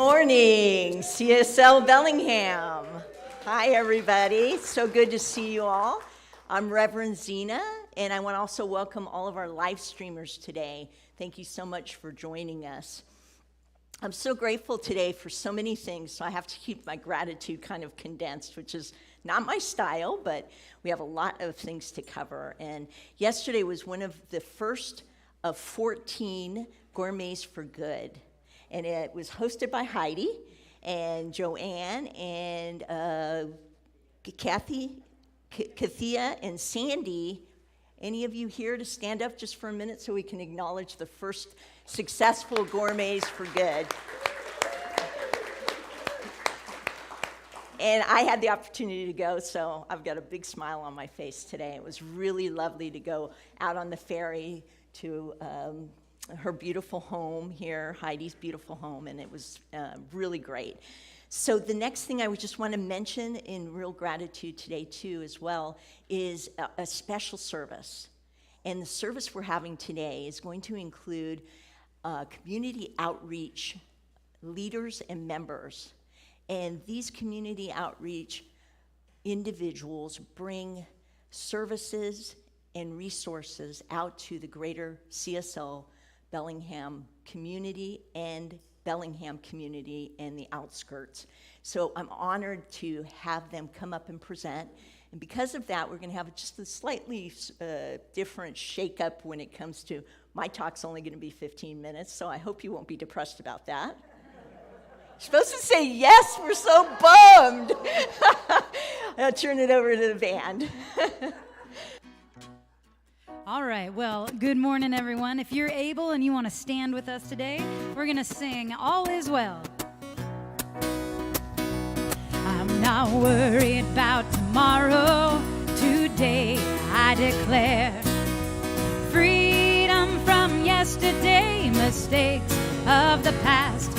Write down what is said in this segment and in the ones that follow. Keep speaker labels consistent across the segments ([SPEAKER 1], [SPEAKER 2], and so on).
[SPEAKER 1] Morning, CSL Bellingham. Hi, everybody. So good to see you all. I'm Reverend Zina, and I want to also welcome all of our live streamers today. Thank you so much for joining us. I'm so grateful today for so many things, so I have to keep my gratitude kind of condensed, which is not my style, but we have a lot of things to cover. And yesterday was one of the first of 14 Gourmets for Good. And it was hosted by Heidi and Joanne and Kathia and Sandy. Any of you here to stand up just for a minute so we can acknowledge the first successful Gourmets for Good? And I had the opportunity to go, so I've got a big smile on my face today. It was really lovely to go out on the ferry to her beautiful home here, Heidi's beautiful home, and it was really great. So the next thing I would just want to mention in real gratitude today too as well is a special service. And the service we're having today is going to include community outreach leaders and members. And these community outreach individuals bring services and resources out to the greater CSL Bellingham community and Bellingham community and the outskirts. So I'm honored to have them come up and present. And because of that, we're going to have just a slightly different shake-up when it comes to my talk's only going to be 15 minutes, so I hope you won't be depressed about that. You're supposed to say yes, we're so bummed. I'll turn it over to the band.
[SPEAKER 2] All right, well, good morning, everyone. If you're able and you want to stand with us today, we're going to sing All Is Well. I'm not worried about tomorrow. Today I declare freedom from yesterday, mistakes of the past.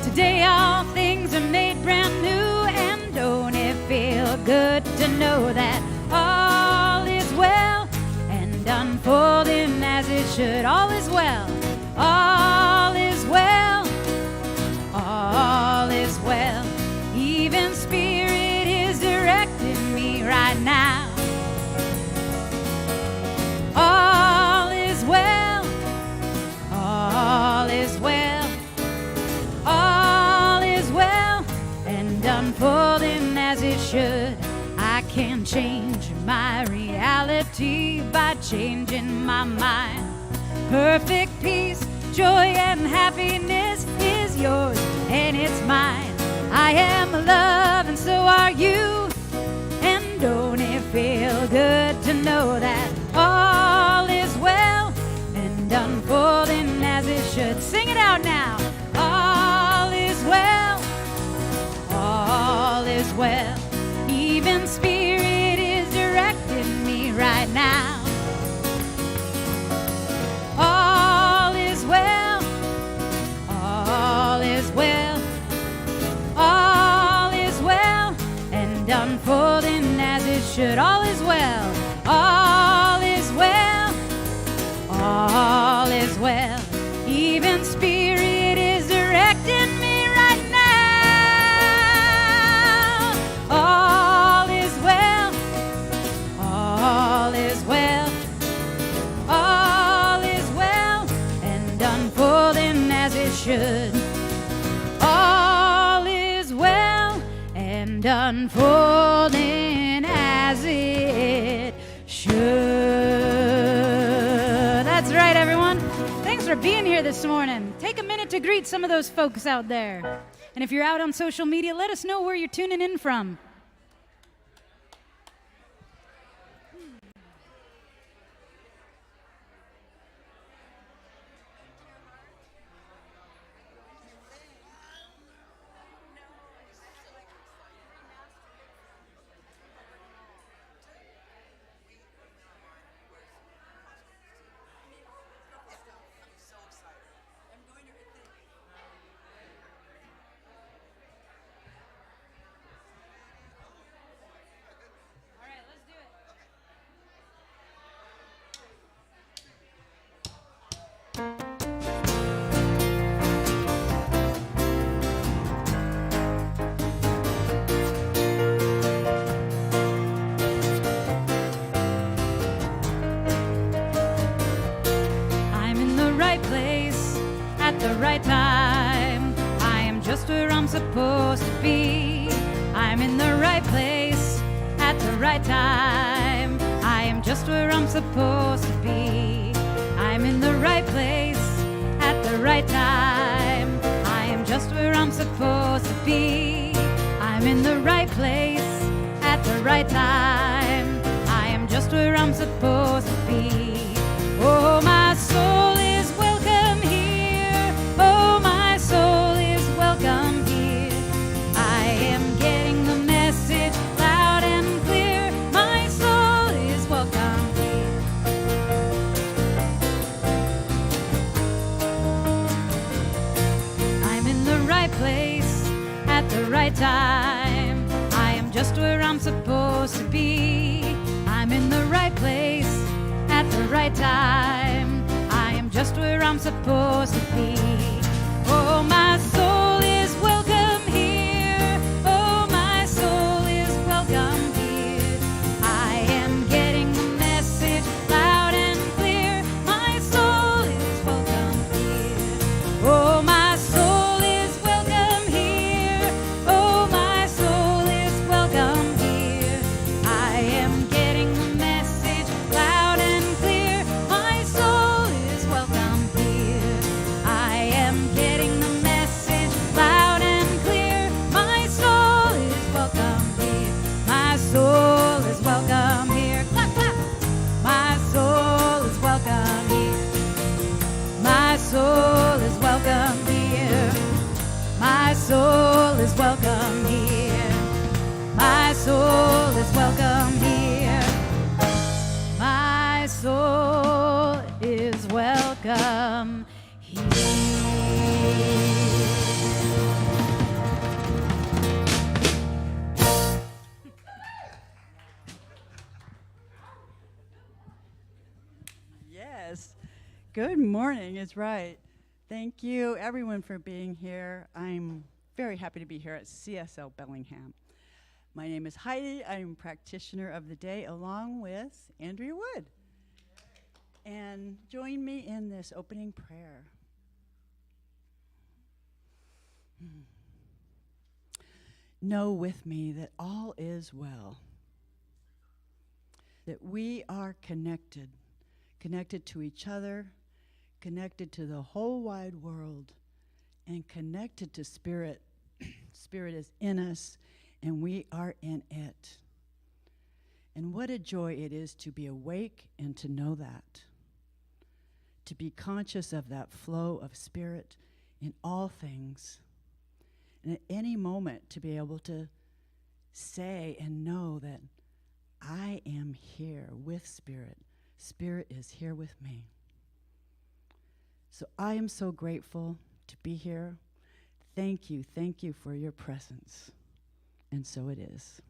[SPEAKER 2] Today all things are made brand new, and don't it feel good to know that all is well and unfolding as it should. All is well, all is well, all is well. Even Spirit is directing me right now. All is well, all is well, all is well and unfolding as it should. I can change my reality by changing my mind. Perfect peace, joy, and happiness is yours and it's mine. I am love and so are you. And don't it feel good to know that all is well and unfolding as it should. Sing it out now. All is well, all is well. Even Spirit is directing me right now. All is well, all is well, all is well, and unfolding as it should. All is well, all is well, all is well. Even Spirit is directing me right now. All is well, all is well, all is well, and unfolding as it should. All is well and unfolding as it should. That's right, everyone. Thanks for being here this morning. Take a minute to greet some of those folks out there. And if you're out on social media, let us know where you're tuning in from. right time. I am just where I'm supposed to be. I'm in the right place at the right time. I am just where I'm supposed to be. I'm in the right place at the right time. I am just where I'm supposed to be. I'm in the right place at the right time. I am just where I'm supposed to be. Oh, my soul is welcome here. Oh, my soul is welcome here. I am getting the message loud and clear. My soul is welcome here. I'm in the right place at the right time. I am just where I'm supposed to be. I'm in the right place at the right time. I am just where I'm supposed to be. Oh, my soul is welcome here. Oh, my soul is welcome here. I am getting the message loud and clear. My soul is welcome here. Oh, my soul is welcome here. Oh, my soul is welcome here. I am getting the message loud and clear. My soul is welcome here. I am getting the message loud and clear. My soul is welcome here. My soul is welcome here. Clap, clap. My soul is welcome here. My soul is welcome here. My soul is welcome here. My soul is welcome here. My soul is welcome here.
[SPEAKER 3] Yes. Good morning is right. Thank you, everyone, for being here. I'm very happy to be here at CSL Bellingham. My name is Heidi. I'm practitioner of the day, along with Andrea Wood. And join me in this opening prayer. Know with me that all is well, that we are connected to each other, connected to the whole wide world, and connected to Spirit. Spirit is in us, and we are in it. And what a joy it is to be awake and to know that, to be conscious of that flow of Spirit in all things, and at any moment to be able to say and know that I am here with Spirit. Spirit is here with me. So I am so grateful to be here. Thank you for your presence. And so it is.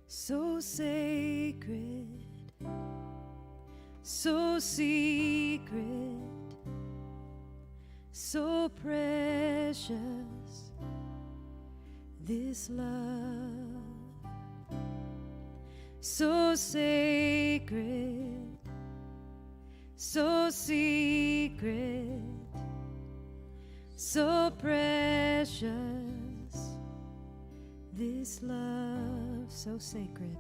[SPEAKER 2] So sacred, so secret, so precious, this love. So sacred, so secret, so precious, this love. So sacred,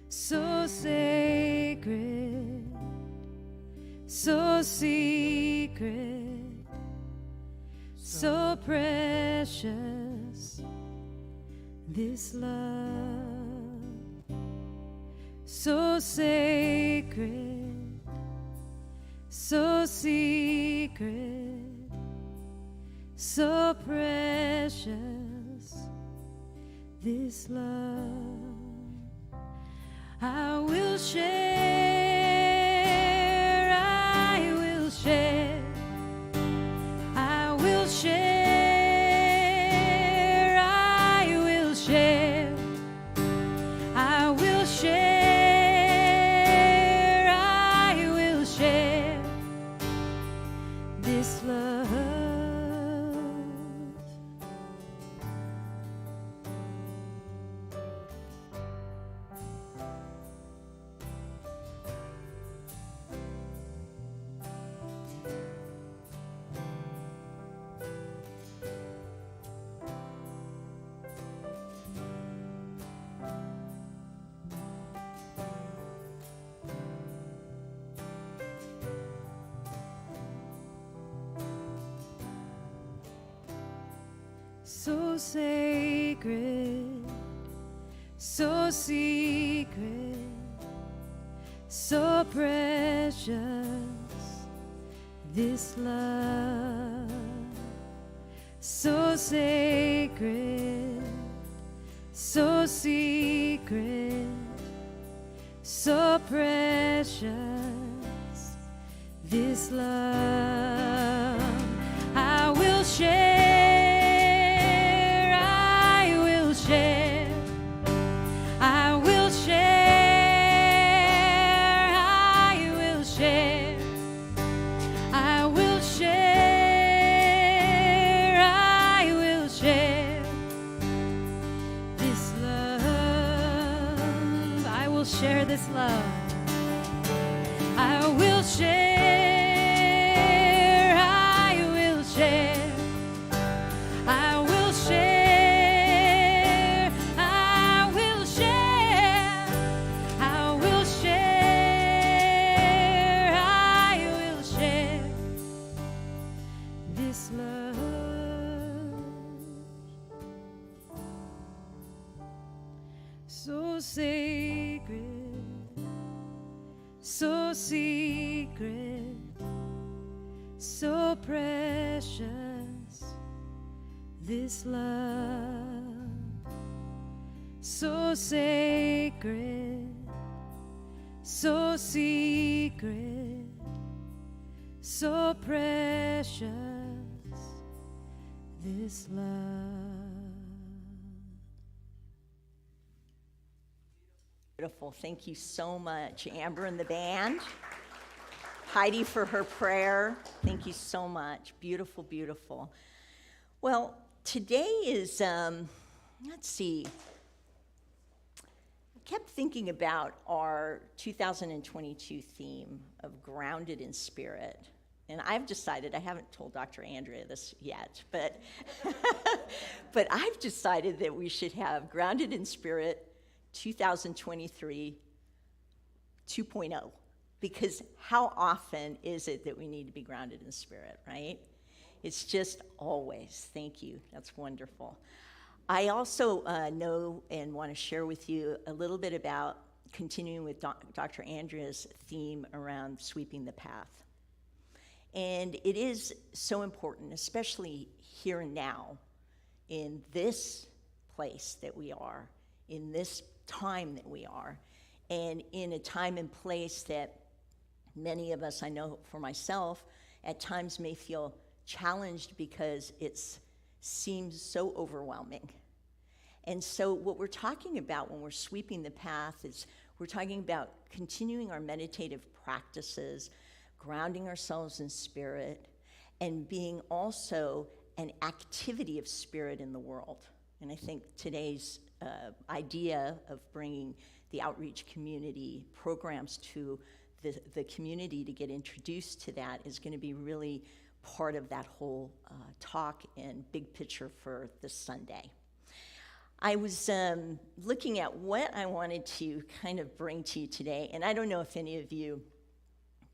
[SPEAKER 2] so sacred, so secret, so precious, this love. So sacred, so secret, so precious, this love. I will share, I will share, I will share, I will share, I will share, I will share, this love. So sacred, so secret, so precious, this love. So sacred, so secret, so precious, this love. I will share. Share this love. I will share. I will share. I will share. I will share. I will share. I will share this love. So sacred, so secret, so precious, this love. So sacred, so secret, so precious, this love.
[SPEAKER 1] Beautiful. Thank you so much, Amber and the band. Heidi for her prayer. Thank you so much. Beautiful, beautiful. Well, today is, let's see. I kept thinking about our 2022 theme of grounded in spirit. And I've decided, I haven't told Dr. Andrea this yet, but, but I've decided that we should have grounded in spirit 2023 2.0, because how often is it that we need to be grounded in spirit, right? It's just always. Thank you. That's wonderful. I also know and want to share with you a little bit about continuing with Dr. Andrea's theme around sweeping the path. And it is so important, especially here and now, in this place that we are, in this time that we are, and in a time and place that many of us, I know for myself, at times may feel challenged because it seems so overwhelming. And so what we're talking about when we're sweeping the path is we're talking about continuing our meditative practices, grounding ourselves in spirit, and being also an activity of spirit in the world. And I think today's idea of bringing the outreach community programs to the community to get introduced to that is going to be really part of that whole talk and big picture for this Sunday. I was looking at what I wanted to kind of bring to you today, and I don't know if any of you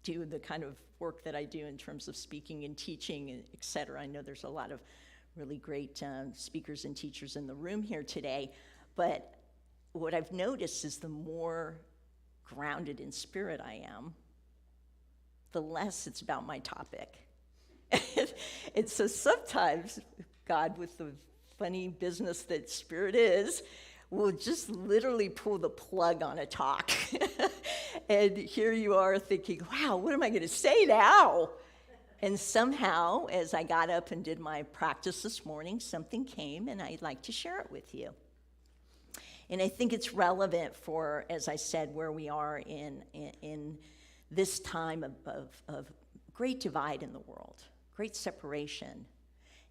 [SPEAKER 1] do the kind of work that I do in terms of speaking and teaching, et cetera. I know there's a lot of really great speakers and teachers in the room here today, but what I've noticed is the more grounded in spirit I am, the less it's about my topic. And so sometimes God, with the funny business that spirit is, will just literally pull the plug on a talk. And here you are thinking, wow, what am I going to say now? And somehow, as I got up and did my practice this morning, something came, and I'd like to share it with you. And I think it's relevant for, as I said, where we are in this time of great divide in the world. great separation.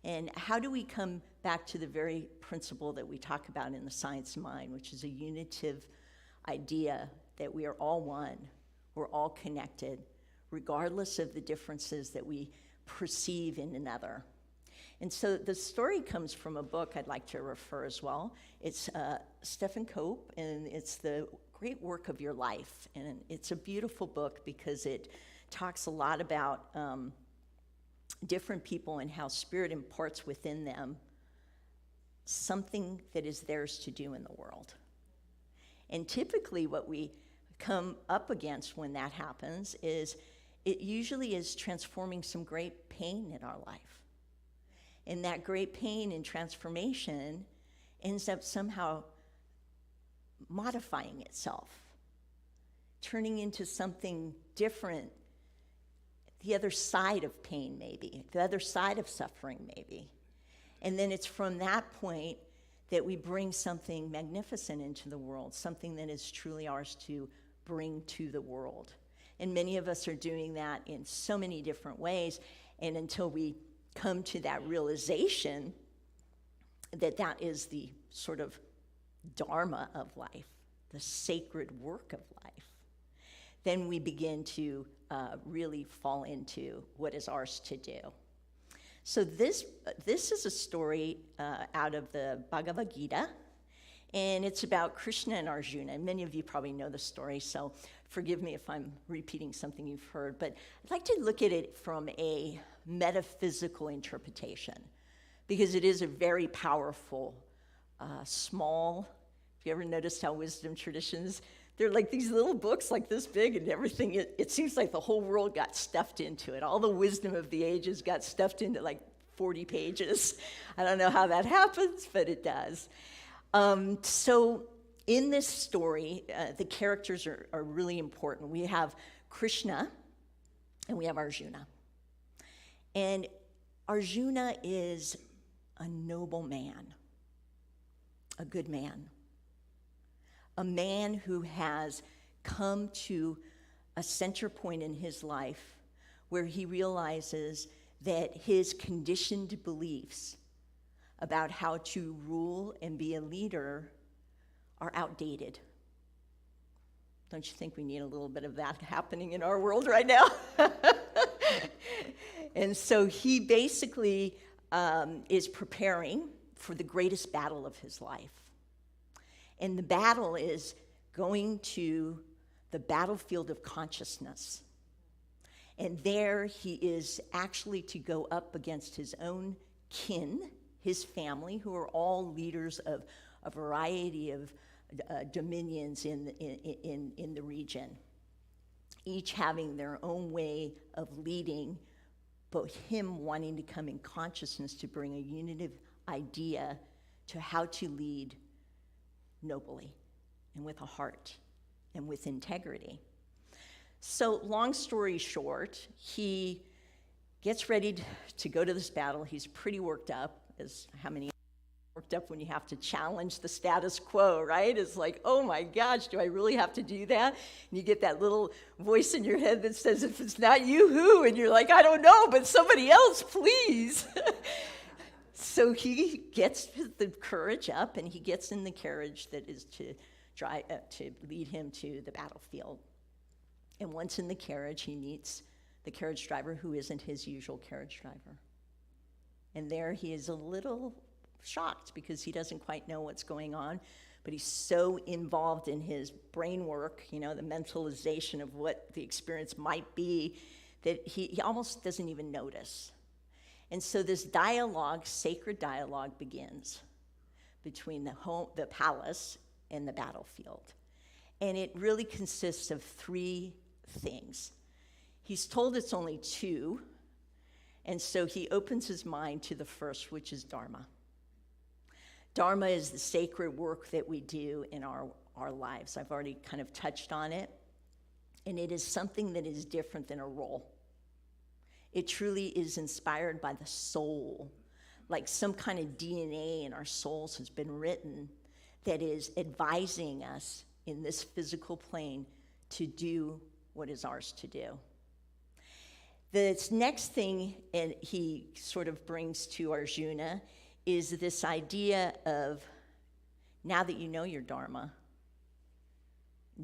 [SPEAKER 1] And how do we come back to the very principle that we talk about in the science mind, which is a unitive idea that we are all one, we're all connected, regardless of the differences that we perceive in another. And so the story comes from a book I'd like to refer as well. It's Stephen Cope, and it's The Great Work of Your Life. And it's a beautiful book because it talks a lot about different people and how spirit imparts within them something that is theirs to do in the world. And typically what we come up against when that happens is it usually is transforming some great pain in our life. And that great pain and transformation ends up somehow modifying itself, turning into something different, the other side of pain maybe, the other side of suffering maybe. And then it's from that point that we bring something magnificent into the world, something that is truly ours to bring to the world. And many of us are doing that in so many different ways. And until we come to that realization that that is the sort of dharma of life, the sacred work of life, then we begin to really fall into what is ours to do. So this is a story out of the Bhagavad Gita, and it's about Krishna and Arjuna. And many of you probably know the story, so forgive me if I'm repeating something you've heard. But I'd like to look at it from a metaphysical interpretation, because it is a very powerful, small. Have you ever noticed how wisdom traditions, they're like these little books like this big and everything. It seems like the whole world got stuffed into it. All the wisdom of the ages got stuffed into like 40 pages. I don't know how that happens, but it does. So in this story, the characters are really important. We have Krishna and we have Arjuna. And Arjuna is a noble man, a good man, a man who has come to a center point in his life where he realizes that his conditioned beliefs about how to rule and be a leader are outdated. Don't you think we need a little bit of that happening in our world right now? And so he basically is preparing for the greatest battle of his life. And the battle is going to the battlefield of consciousness. And there he is actually to go up against his own kin, his family, who are all leaders of a variety of dominions in the region, each having their own way of leading, but him wanting to come in consciousness to bring a unitive idea to how to lead nobly and with a heart and with integrity. So long story short, he gets ready to go to this battle. He's pretty worked up, as how many worked up when you have to challenge the status quo, right? It's like, oh my gosh, do I really have to do that? And you get that little voice in your head that says, if it's not you, who? And you're like, I don't know, but somebody else, please. So he gets the courage up, and he gets in the carriage that is to lead him to the battlefield. And once in the carriage, he meets the carriage driver, who isn't his usual carriage driver. And there he is a little shocked because he doesn't quite know what's going on, but he's so involved in his brain work, the mentalization of what the experience might be, that he almost doesn't even notice. And so this dialogue, sacred dialogue, begins between the palace and the battlefield. And it really consists of three things. He's told it's only two, and so he opens his mind to the first, which is Dharma. Dharma is the sacred work that we do in our lives. I've already kind of touched on it, and it is something that is different than a role. It truly is inspired by the soul, like some kind of DNA in our souls has been written that is advising us in this physical plane to do what is ours to do. This next thing, and he sort of brings to Arjuna, is this idea of, now that you know your Dharma,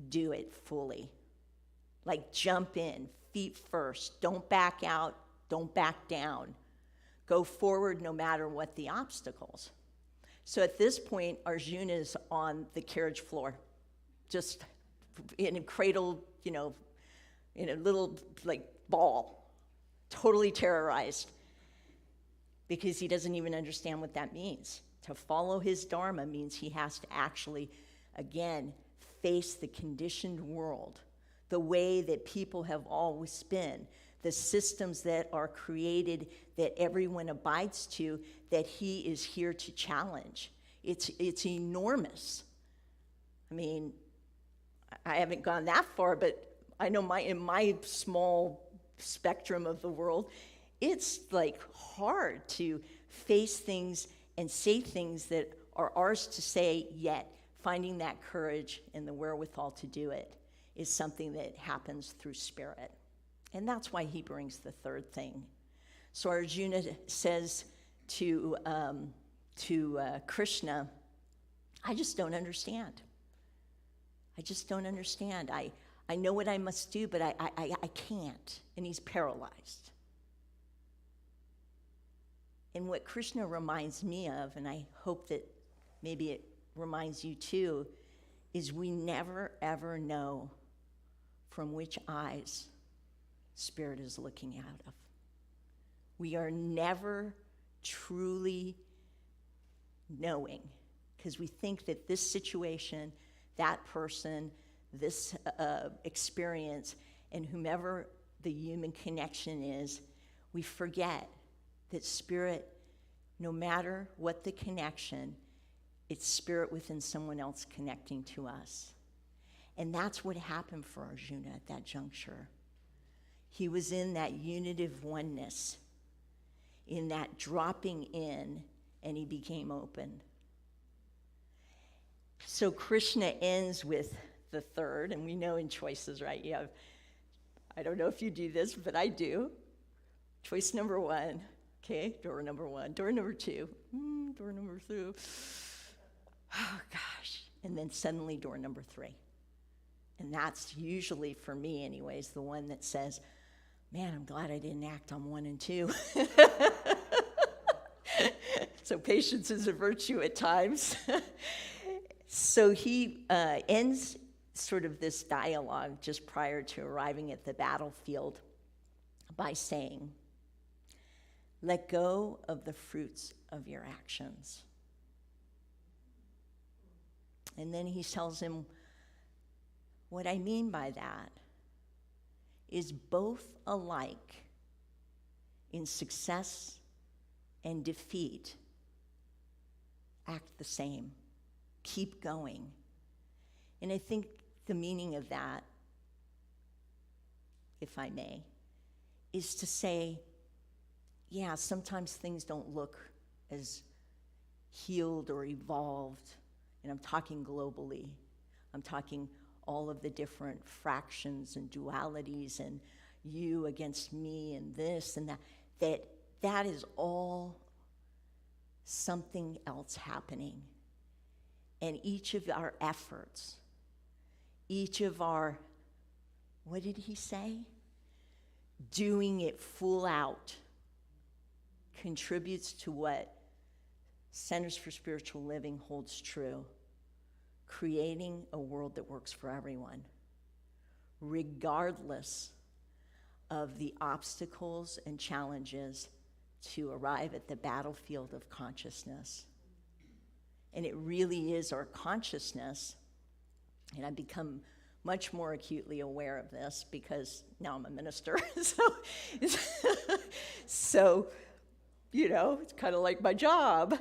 [SPEAKER 1] do it fully. Like jump in, feet first. Don't back out, don't back down. Go forward no matter what the obstacles. So at this point, Arjuna is on the carriage floor, just in a cradle, in a little like ball, totally terrorized, because he doesn't even understand what that means. To follow his Dharma means he has to actually, again, face the conditioned world, the way that people have always been, the systems that are created that everyone abides to, that he is here to challenge. It's enormous. I mean, I haven't gone that far, but I know in my small spectrum of the world, it's like hard to face things and say things that are ours to say, yet finding that courage and the wherewithal to do it is something that happens through spirit. And that's why he brings the third thing. So Arjuna says to Krishna, I just don't understand. I just don't understand. I know what I must do, but I can't. And he's paralyzed. And what Krishna reminds me of, and I hope that maybe it reminds you too, is we never ever know from which eyes Spirit is looking out of. We are never truly knowing, because we think that this situation, that person, this experience, and whomever the human connection is, we forget that Spirit, no matter what the connection, it's Spirit within someone else connecting to us. And that's what happened for Arjuna at that juncture. He was in that unitive oneness, in that dropping in, and he became open. So Krishna ends with the third, and we know in choices, right? You have, I don't know if you do this, but I do. Choice number one, okay, door number one. Door number two, door number two. Oh, gosh. And then suddenly door number three. And that's usually, for me anyways, the one that says, man, I'm glad I didn't act on 1 and 2. So patience is a virtue at times. So he ends sort of this dialogue just prior to arriving at the battlefield by saying, let go of the fruits of your actions. And then he tells him, what I mean by that is both alike in success and defeat act the same. Keep going. And I think the meaning of that, if I may, is to say, yeah, sometimes things don't look as healed or evolved, and I'm talking globally. I'm talking all of the different fractions and dualities and you against me and this and that, that is all something else happening. And each of our efforts, each of our, what did he say? Doing it full out contributes to what Centers for Spiritual Living holds true. Creating a world that works for everyone, regardless of the obstacles and challenges to arrive at the battlefield of consciousness. And it really is our consciousness, and I've become much more acutely aware of this because now I'm a minister. So, it's kind of like my job.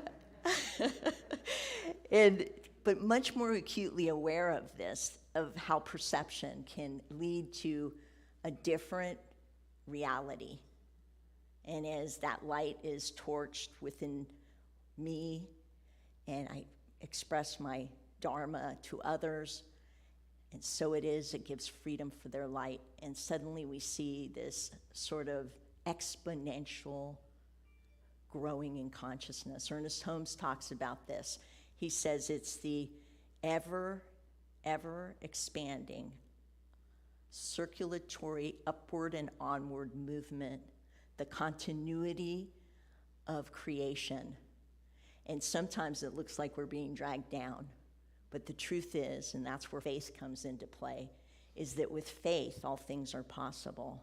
[SPEAKER 1] But much more acutely aware of this, of how perception can lead to a different reality. And as that light is torched within me, and I express my Dharma to others, and so it gives freedom for their light. And suddenly we see this sort of exponential growing in consciousness. Ernest Holmes talks about this. He says it's the ever expanding circulatory upward and onward movement, the continuity of creation. And sometimes it looks like we're being dragged down. But the truth is, and that's where faith comes into play, is that with faith, all things are possible.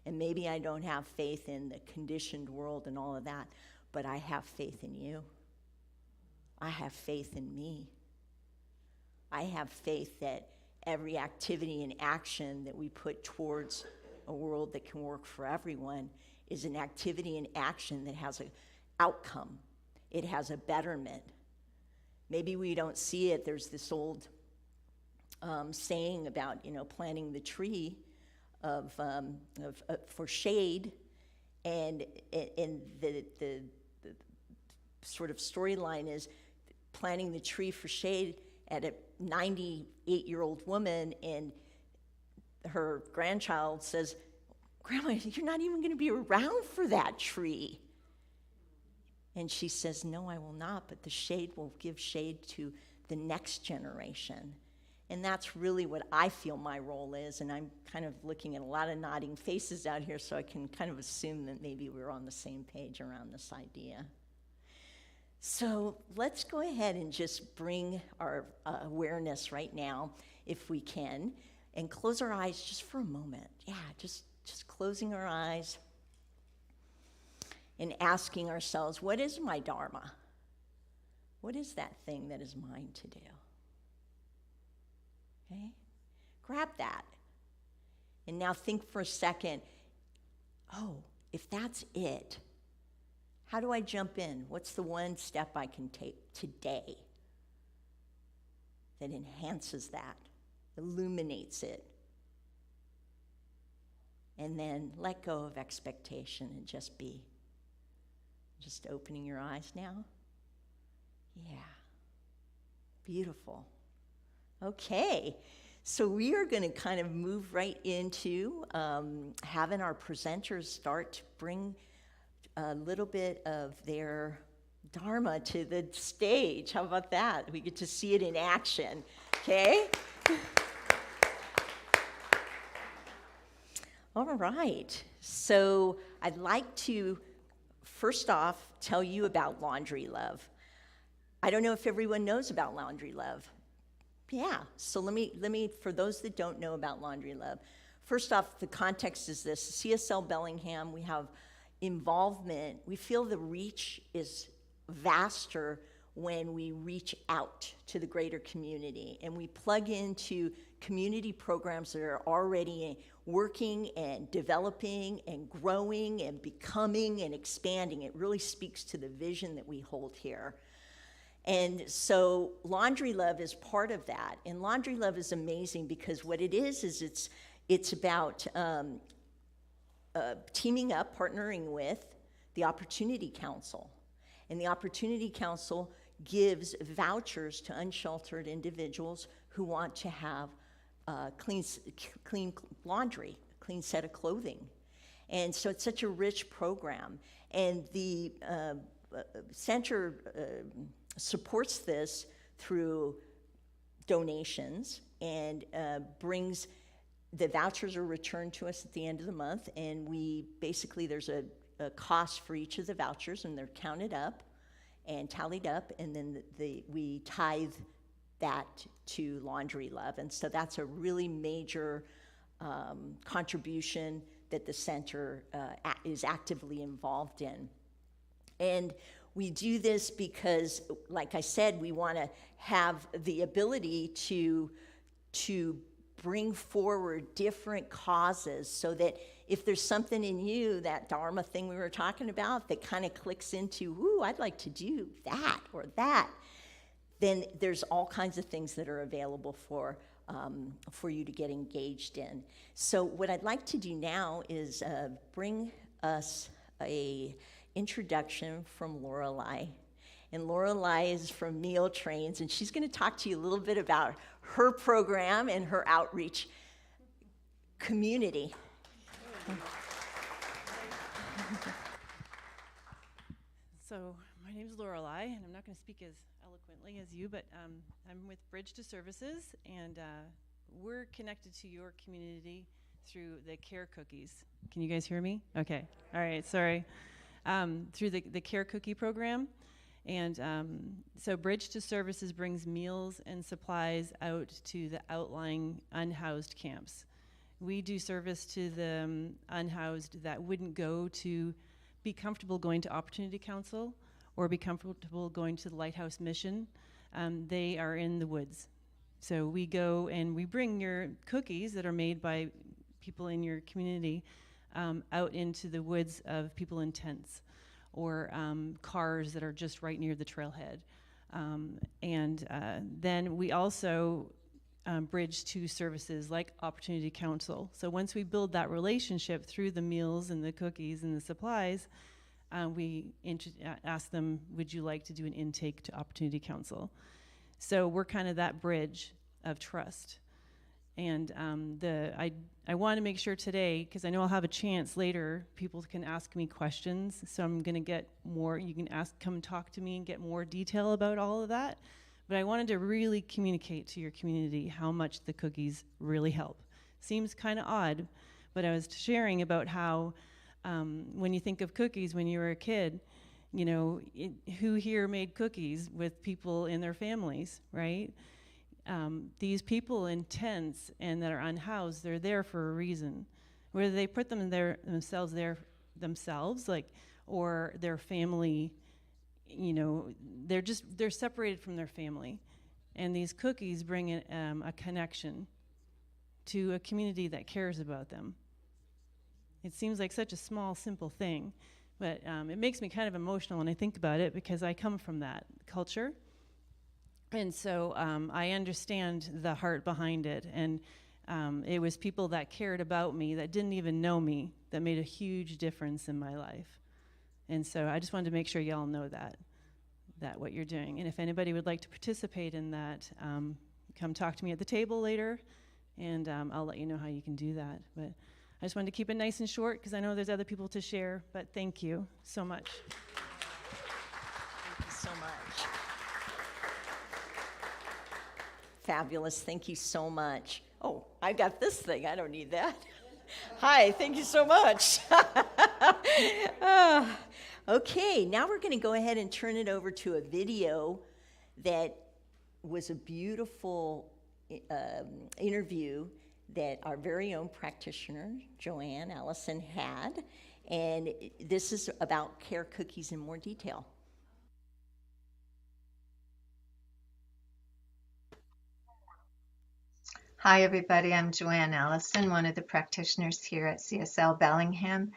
[SPEAKER 1] And maybe I don't have faith in the conditioned world and all of that, but I have faith in you. I have faith in me. I have faith that every activity and action that we put towards a world that can work for everyone is an activity and action that has an outcome. It has a betterment. Maybe we don't see it. There's this old saying about, planting the tree for shade, and the sort of storyline is planting the tree for shade at a 98-year-old woman, and her grandchild says, "Grandma, you're not even going to be around for that tree." And she says, "No, I will not, but the shade will give shade to the next generation." And that's really what I feel my role is, and I'm kind of looking at a lot of nodding faces out here, so I can kind of assume that maybe we're on the same page around this idea. So let's go ahead and just bring our awareness right now, if we can, and close our eyes just for a moment. Yeah, just closing our eyes and asking ourselves, what is my Dharma? What is that thing that is mine to do? Okay? Grab that. And now think for a second, if that's it, how do I jump in? What's the one step I can take today that enhances that, illuminates it? And then let go of expectation and just be. Just opening your eyes now. Yeah. Beautiful. Okay. So we are going to kind of move right into having our presenters start to bring a little bit of their Dharma to the stage. How about that? We get to see it in action. Okay? All right. So I'd like to first off tell you about Laundry Love. I don't know if everyone knows about Laundry Love. Yeah, so let me, for those that don't know about Laundry Love, first off, the context is this. CSL Bellingham, we have involvement. We feel the reach is vaster when we reach out to the greater community, and we plug into community programs that are already working and developing and growing and becoming and expanding. It really speaks to the vision that we hold here. And so Laundry Love is part of that. And Laundry Love is amazing because what it is it's about teaming up, partnering with the Opportunity Council. And the Opportunity Council gives vouchers to unsheltered individuals who want to have clean laundry, a clean set of clothing. And so it's such a rich program. And the center supports this through donations and brings the vouchers are returned to us at the end of the month, and we basically there's a cost for each of the vouchers, and they're counted up and tallied up, and then we tithe that to Laundry Love. And so that's a really major contribution that the center is actively involved in. And we do this because, like I said, we want to have the ability to bring forward different causes so that if there's something in you, that Dharma thing we were talking about, that kind of clicks into, ooh, I'd like to do that or that, then there's all kinds of things that are available for you to get engaged in. So what I'd like to do now is bring us a introduction from Lorelei. And Lorelei is from Meal Trains, and she's going to talk to you a little bit about her program and her outreach community.
[SPEAKER 4] So my name is Lorelei, and I'm not going to speak as eloquently as you, but I'm with Bridge to Services, and we're connected to your community through the Care Cookies. Can you guys hear me? Okay. All right. Sorry. Through the Care Cookie program. And so Bridge to Services brings meals and supplies out to the outlying unhoused camps. We do service to the unhoused that wouldn't be comfortable going to Opportunity Council or be comfortable going to the Lighthouse Mission. They are in the woods. So we go and we bring your cookies that are made by people in your community out into the woods of people in tents or cars that are just right near the trailhead. Then we also bridge to services like Opportunity Council. So once we build that relationship through the meals and the cookies and the supplies, we ask them, would you like to do an intake to Opportunity Council? So we're kind of that bridge of trust. And I want to make sure today, because I know I'll have a chance later, people can ask me questions. So I'm going to get more, you can come talk to me and get more detail about all of that. But I wanted to really communicate to your community how much the cookies really help. Seems kind of odd, but I was sharing about how when you think of cookies when you were a kid, you know, who here made cookies with people in their families, right? These people in tents and that are unhoused, they're there for a reason. Whether they put them there themselves, like, or their family, you know, they're separated from their family. And these cookies bring a connection to a community that cares about them. It seems like such a small, simple thing, but it makes me kind of emotional when I think about it because I come from that culture. And so I understand the heart behind it. And it was people that cared about me, that didn't even know me, that made a huge difference in my life. And so I just wanted to make sure y'all know that what you're doing. And if anybody would like to participate in that, come talk to me at the table later, and I'll let you know how you can do that. But I just wanted to keep it nice and short because I know there's other people to share, but thank you so much.
[SPEAKER 1] Thank you so much. Fabulous. Thank you so much. Oh, I got this thing. I don't need that. Hi, thank you so much. Okay, now we're going to go ahead and turn it over to a video that was a beautiful interview that our very own practitioner, Joanne Allison, had. And this is about Care Cookies in more detail.
[SPEAKER 5] Hi, everybody. I'm Joanne Allison, one of the practitioners here at CSL Bellingham.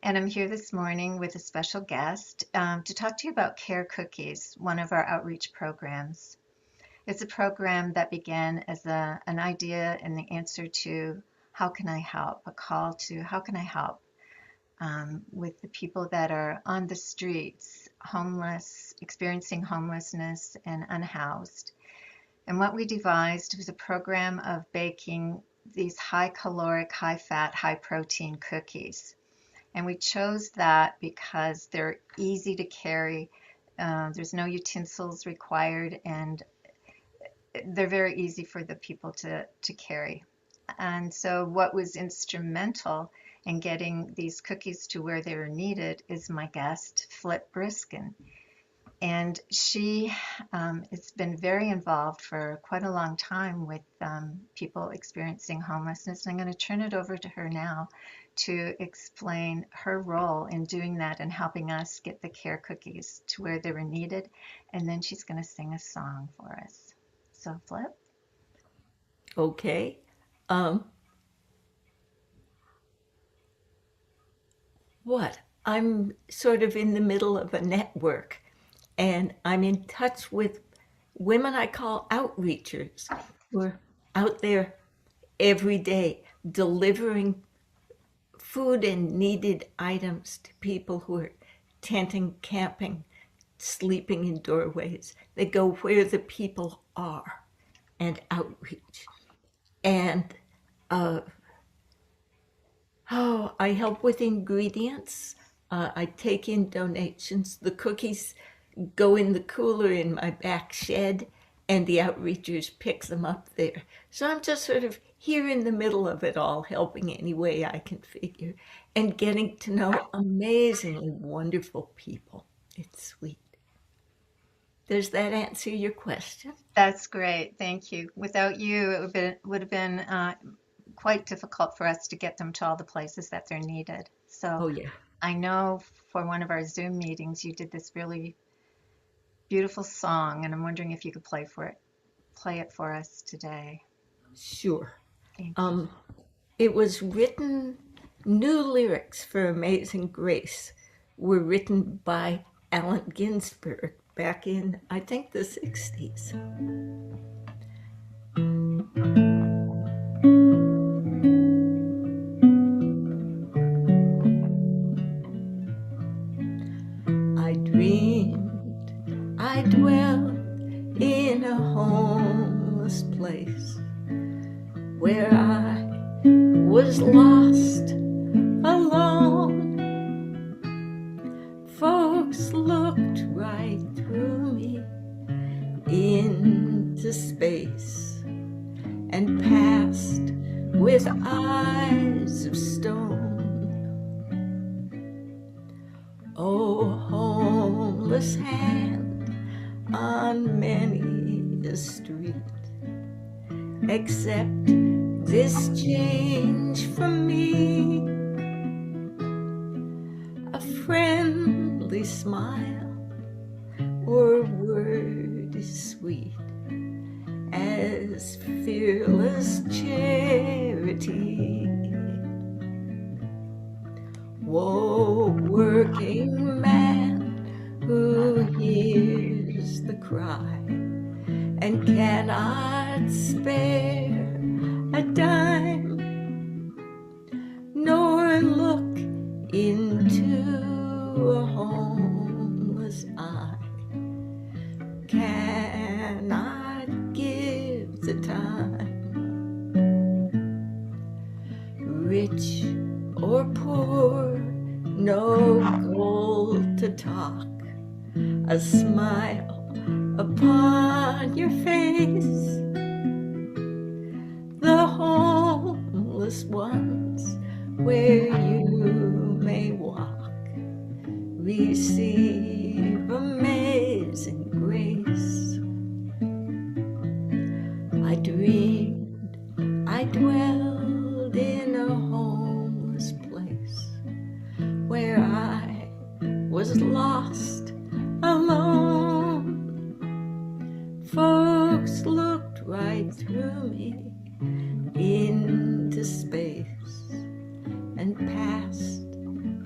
[SPEAKER 5] And I'm here this morning with a special guest to talk to you about Care Cookies, one of our outreach programs. It's a program that began as an idea and the answer to how can I help, a call to how can I help with the people that are on the streets, homeless, experiencing homelessness and unhoused. And what we devised was a program of baking these high caloric, high fat, high protein cookies. And we chose that because they're easy to carry. There's no utensils required, and they're very easy for the people to carry. And so what was instrumental in getting these cookies to where they were needed is my guest, Flip Briskin. And she has been very involved for quite a long time with people experiencing homelessness. And I'm going to turn it over to her now to explain her role in doing that and helping us get the Care Cookies to where they were needed. And then she's going to sing a song for us. So, Flip.
[SPEAKER 6] Okay. I'm sort of in the middle of a network, and I'm in touch with women I call outreachers who are out there every day delivering food and needed items to people who are tenting, camping, sleeping in doorways. They go where the people are and outreach. And I help with ingredients. I take in donations. The cookies go in the cooler in my back shed, and the outreachers pick them up there. So I'm just sort of here in the middle of it all, helping any way I can figure, and getting to know amazingly wonderful people. It's sweet. Does that answer your question?
[SPEAKER 5] That's great. Thank you. Without you, would have been quite difficult for us to get them to all the places that they're needed. So
[SPEAKER 6] Oh, yeah.
[SPEAKER 5] I know for one of our Zoom meetings, you did this really beautiful song, and I'm wondering if you could play it for us today.
[SPEAKER 6] Sure.
[SPEAKER 5] Thank you.
[SPEAKER 6] It was written, new lyrics for Amazing Grace were written by Allen Ginsberg back in, I think, the 60s. I dreamed I dwelt in a homeless place where I was lost, alone. Folks looked right through me into space and passed with eyes of stone. Oh, homeless hand on many a street, accept this change from me. A friendly smile or word is sweet as fearless charity. Woe, working man who hears the cry and cannot spare a dime, nor look into a homeless eye, cannot give the time. Rich or poor, no gold to talk, a smile upon your face. The homeless ones where you may walk receive amazing grace. I dreamed I dwelled in a homeless place where I was lost, alone. Folks looked right through me into space and passed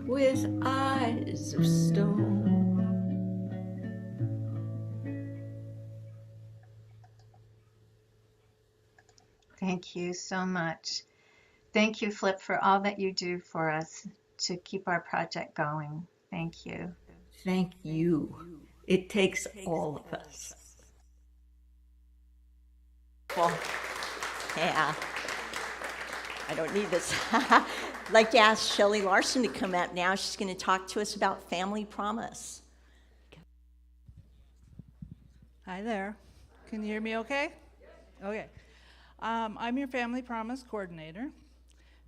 [SPEAKER 6] with eyes of stone.
[SPEAKER 5] Thank you so much. Thank you, Flip, for all that you do for us to keep our project going. Thank you.
[SPEAKER 6] Thank you. It takes all of us.
[SPEAKER 1] Well, yeah. I don't need this. I'd like to ask Shelley Larson to come up now. She's going to talk to us about Family Promise.
[SPEAKER 7] Hi there. Can you hear me okay? Okay. I'm your Family Promise coordinator.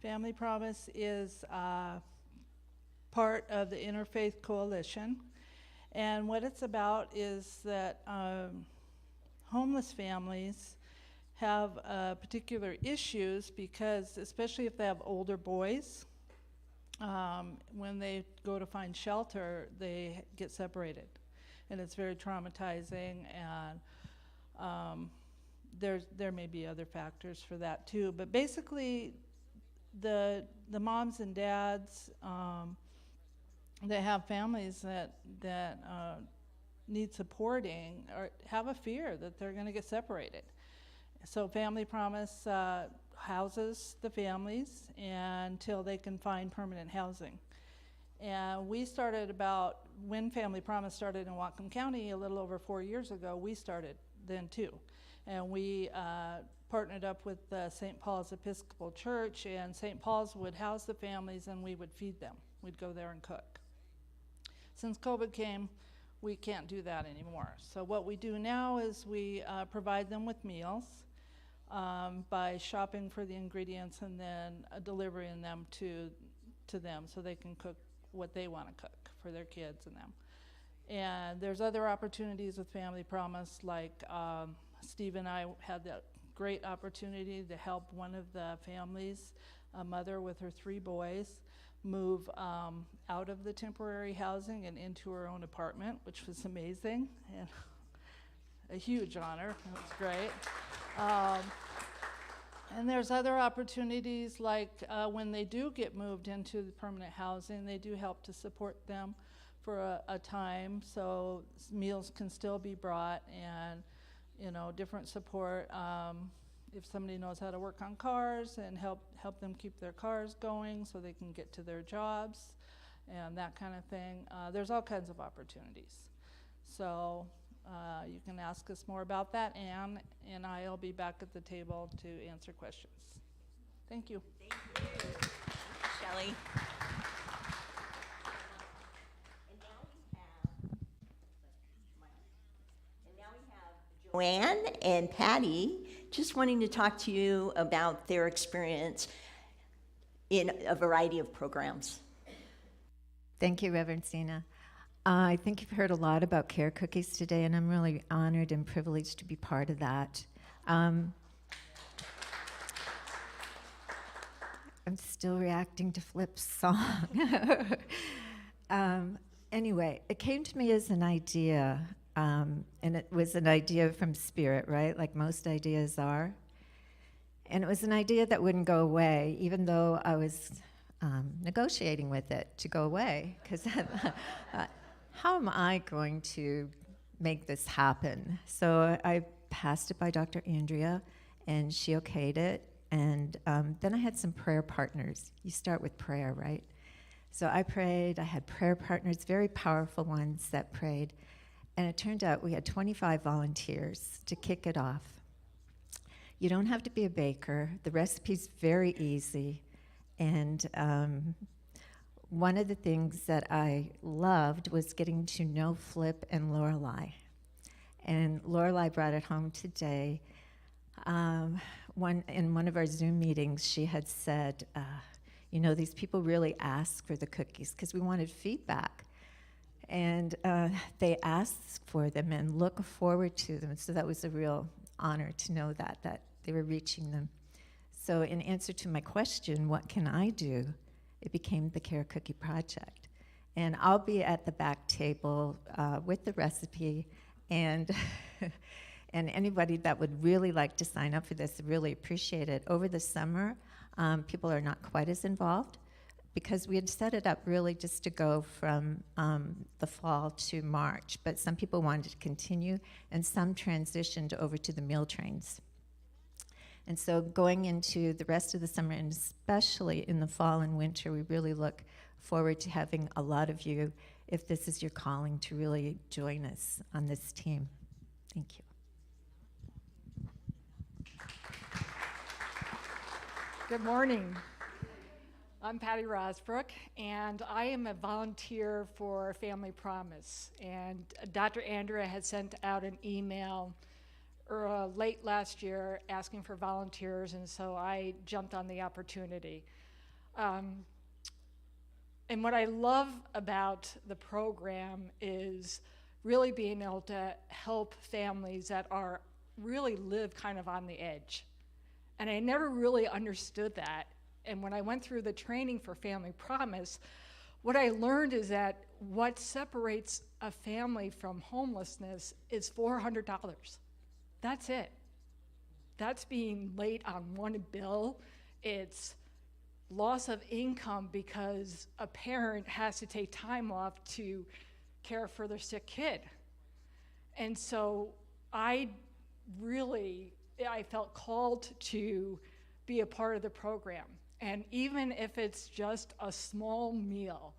[SPEAKER 7] Family Promise is part of the Interfaith Coalition. And what it's about is that homeless families have particular issues because, especially if they have older boys, when they go to find shelter, they get separated. And it's very traumatizing, and there may be other factors for that too. But basically, the moms and dads that have families that need supporting or have a fear that they're going to get separated. So Family Promise houses the families until they can find permanent housing. And we started when Family Promise started in Whatcom County a little over 4 years ago, we started then too. And we partnered up with St. Paul's Episcopal Church, and St. Paul's would house the families and we would feed them. We'd go there and cook. Since COVID came, we can't do that anymore. So what we do now is we provide them with meals by shopping for the ingredients and then delivering them to them so they can cook what they want to cook for their kids and them. And there's other opportunities with Family Promise, like Steve and I had that great opportunity to help one of the families, a mother with her 3 boys, move out of the temporary housing and into her own apartment, which was amazing and a huge honor. It was great. And there's other opportunities, like when they do get moved into the permanent housing, they do help to support them for a time, so meals can still be brought, and different support. If somebody knows how to work on cars, and help them keep their cars going so they can get to their jobs and that kind of thing. There's all kinds of opportunities. So you can ask us more about that. Anne and I will be back at the table to answer questions. Thank you.
[SPEAKER 1] Thank you. Shelley. Joanne and Patty just wanting to talk to you about their experience in a variety of programs.
[SPEAKER 8] Thank you, Reverend Zina. I think you've heard a lot about care cookies today, and I'm really honored and privileged to be part of that. I'm still reacting to Flip's song. Anyway, it came to me as an idea, and it was an idea from Spirit, right? Like most ideas are. And it was an idea that wouldn't go away, even though I was negotiating with it to go away, because how am I going to make this happen? So I passed it by Dr. Andrea, and she okayed it. And then I had some prayer partners. You start with prayer, right? So I prayed. I had prayer partners, very powerful ones that prayed. And it turned out we had 25 volunteers to kick it off. You don't have to be a baker. The recipe's very easy. And one of the things that I loved was getting to know Flip and Lorelei. And Lorelei brought it home today. In one of our Zoom meetings, she had said, these people really ask for the cookies because we wanted feedback. And they asked for them and look forward to them. So that was a real honor to know that they were reaching them. So in answer to my question, what can I do? It became the Care Cookie Project. And I'll be at the back table with the recipe, and and anybody that would really like to sign up for this, really appreciate it. Over the summer, people are not quite as involved because we had set it up really just to go from the fall to March, but some people wanted to continue, and some transitioned over to the meal trains. And so going into the rest of the summer, and especially in the fall and winter, we really look forward to having a lot of you, if this is your calling, to really join us on this team. Thank you.
[SPEAKER 9] Good morning. I'm Patty Rosbrook, and I am a volunteer for Family Promise. And Dr. Andrea had sent out an email late last year asking for volunteers, and so I jumped on the opportunity. And what I love about the program is really being able to help families that really live kind of on the edge. And I never really understood that. And when I went through the training for Family Promise, what I learned is that what separates a family from homelessness is $400. That's it. That's being late on one bill. It's loss of income because a parent has to take time off to care for their sick kid. And so I felt called to be a part of the program. And even if it's just a small meal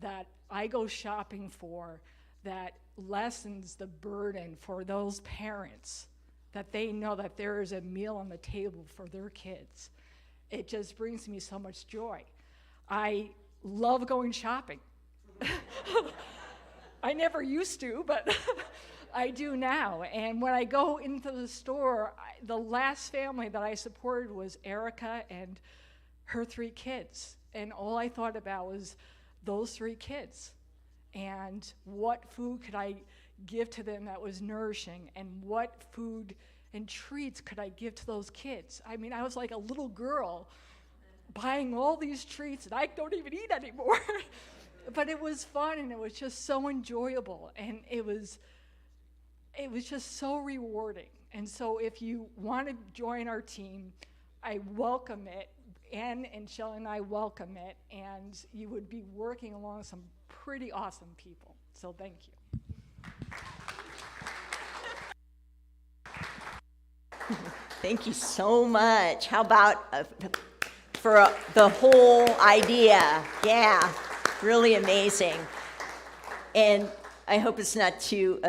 [SPEAKER 9] that I go shopping for that lessens the burden for those parents, that they know that there is a meal on the table for their kids, it just brings me so much joy. I love going shopping. I never used to, but I do now. And when I go into the store, the last family that I supported was Erica and her 3 kids. And all I thought about was those 3 kids and what food could I give to them that was nourishing, and what food and treats could I give to those kids. I mean, I was like a little girl buying all these treats that I don't even eat anymore. But it was fun, and it was just so enjoyable, and it was just so rewarding. And so if you want to join our team, I welcome it. Ann and Shelley and I welcome it, and you would be working along some pretty awesome people. So thank you.
[SPEAKER 1] Thank you so much. How about for the whole idea? Yeah, really amazing. And I hope it's not too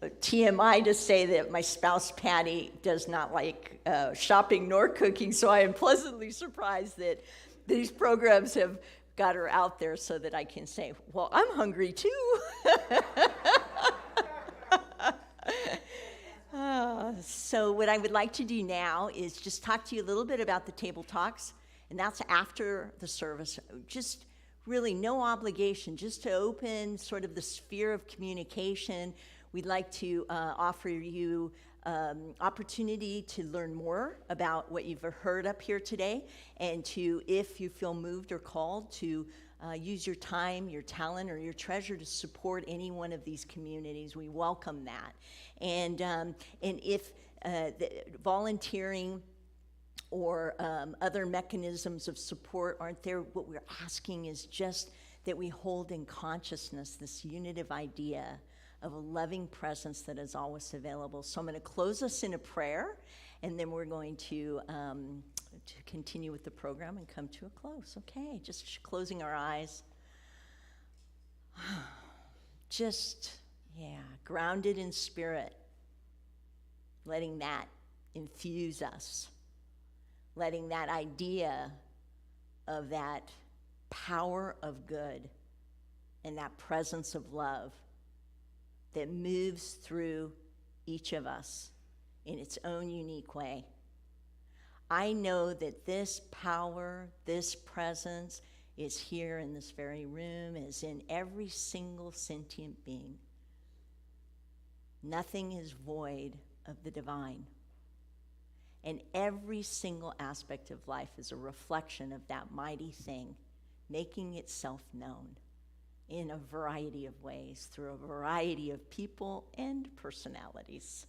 [SPEAKER 1] TMI to say that my spouse, Patty, does not like shopping nor cooking, so I am pleasantly surprised that these programs have got her out there so that I can say, well, I'm hungry too. So what I would like to do now is just talk to you a little bit about the table talks, and that's after the service. Just really no obligation, just to open sort of the sphere of communication. We'd like to offer you opportunity to learn more about what you've heard up here today, and to, if you feel moved or called, to use your time, your talent, or your treasure to support any one of these communities. We welcome that. And if volunteering or other mechanisms of support aren't there, what we're asking is just that we hold in consciousness this unitive idea of a loving presence that is always available. So I'm going to close us in a prayer, and then we're going to continue with the program and come to a close. Okay, just closing our eyes. Just, grounded in spirit, letting that infuse us, letting that idea of that power of good and that presence of love that moves through each of us in its own unique way. I know that this power, this presence is here in this very room, is in every single sentient being. Nothing is void of the divine. And every single aspect of life is a reflection of that mighty thing, making itself known in a variety of ways, through a variety of people and personalities.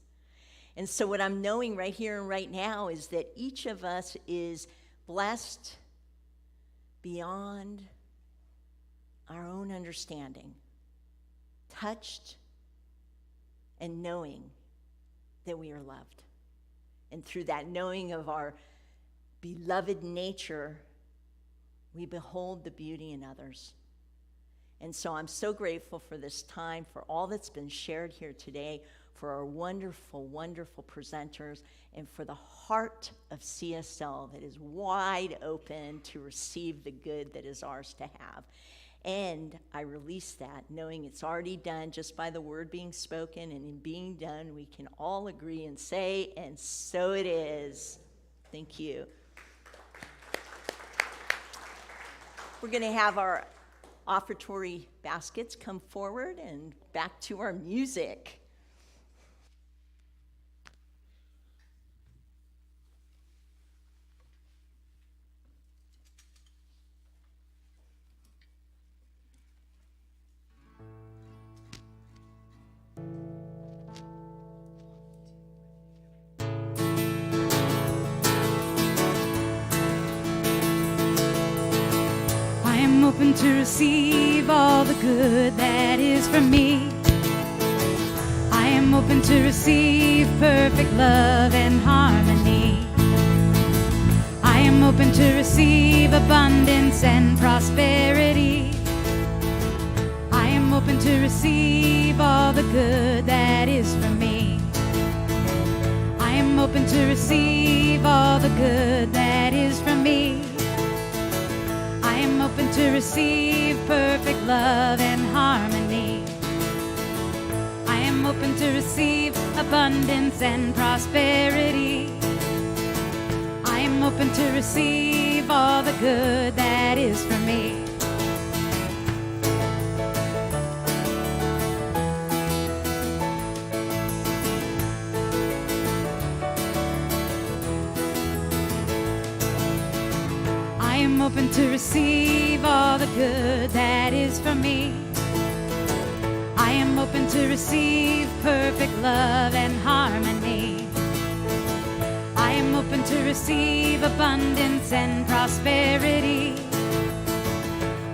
[SPEAKER 1] And so what I'm knowing right here and right now is that each of us is blessed beyond our own understanding, touched and knowing that we are loved. And through that knowing of our beloved nature, we behold the beauty in others. And so I'm so grateful for this time, for all that's been shared here today, for our wonderful, wonderful presenters, and for the heart of CSL that is wide open to receive the good that is ours to have. And I release that, knowing it's already done just by the word being spoken, and in being done, we can all agree and say, and so it is. Thank you. We're going to have our offertory baskets come forward and back to our music.
[SPEAKER 2] Open to receive all the good that is from me. I am open to receive perfect love and harmony. I am open to receive abundance and prosperity. I am open to receive all the good that is from me. I am open to receive all the good that is from me. I am open to receive perfect love and harmony. open to receive abundance and prosperity. I am open to receive all the good that is for me. I am open to receive all the good that is for me. I am open to receive perfect love and harmony. I am open to receive abundance and prosperity.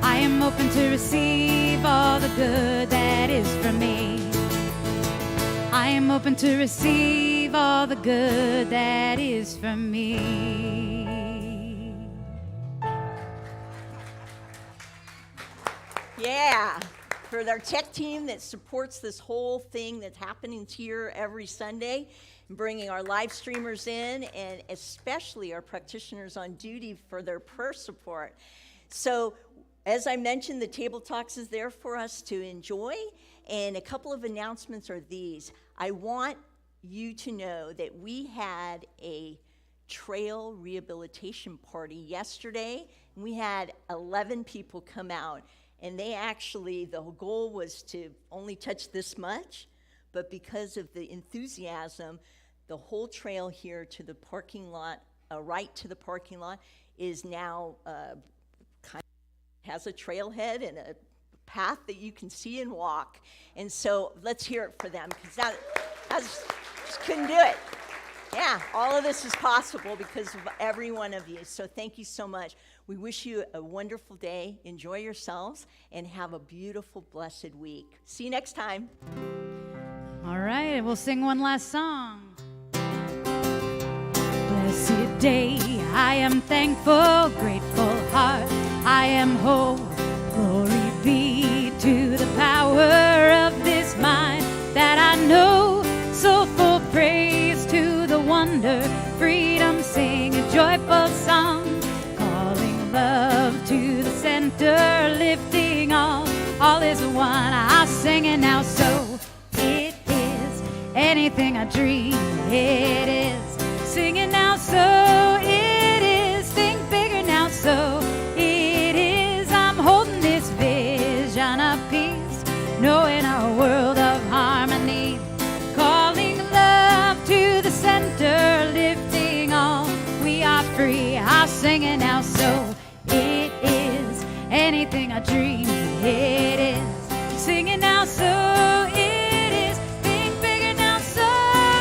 [SPEAKER 2] I am open to receive all the good that is for me. I am open to receive all the good that is for me.
[SPEAKER 1] Yeah, for our tech team that supports this whole thing that's happening here every Sunday, and bringing our live streamers in, and especially our practitioners on duty for their prayer support. So, as I mentioned, the Table Talks is there for us to enjoy, and a couple of announcements are these. I want you to know that we had a trail rehabilitation party yesterday, and we had 11 people come out. And they actually, the goal was to only touch this much, but because of the enthusiasm, the whole trail here to the parking lot, right to the parking lot, is now kind of has a trailhead and a path that you can see and walk. And so let's hear it for them, because that just couldn't do it. Yeah, all of this is possible because of every one of you. So thank you so much. We wish you a wonderful day. Enjoy yourselves and have a beautiful, blessed week. See you next time.
[SPEAKER 2] All right, we'll sing one last song. Blessed day, I am thankful, grateful heart, I am whole. Glory be to the power of this mind that I know. So full praise to the wonder, freedom, sing a joyful song, calling love to the center, lifting all is one. I'll sing it now, so it is anything I dream, it is. Sing it now, so it is. Think bigger now, so it is. I'm holding this vision of peace, knowing our world of harmony. Calling love to the center, lifting all, we are free. I'll sing it now, so it is. Anything I dream, it is. Sing it now, so it is. Think bigger now, so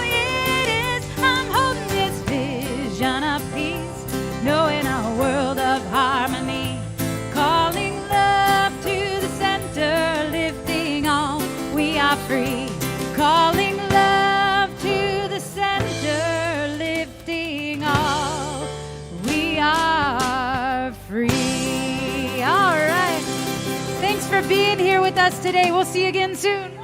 [SPEAKER 2] it is. I'm holding this vision of peace, knowing our world of harmony. Calling love to the center, lifting all, we are free. Calling love to the center, lifting all, we are free. All right. Thanks for being here with us today. We'll see you again soon.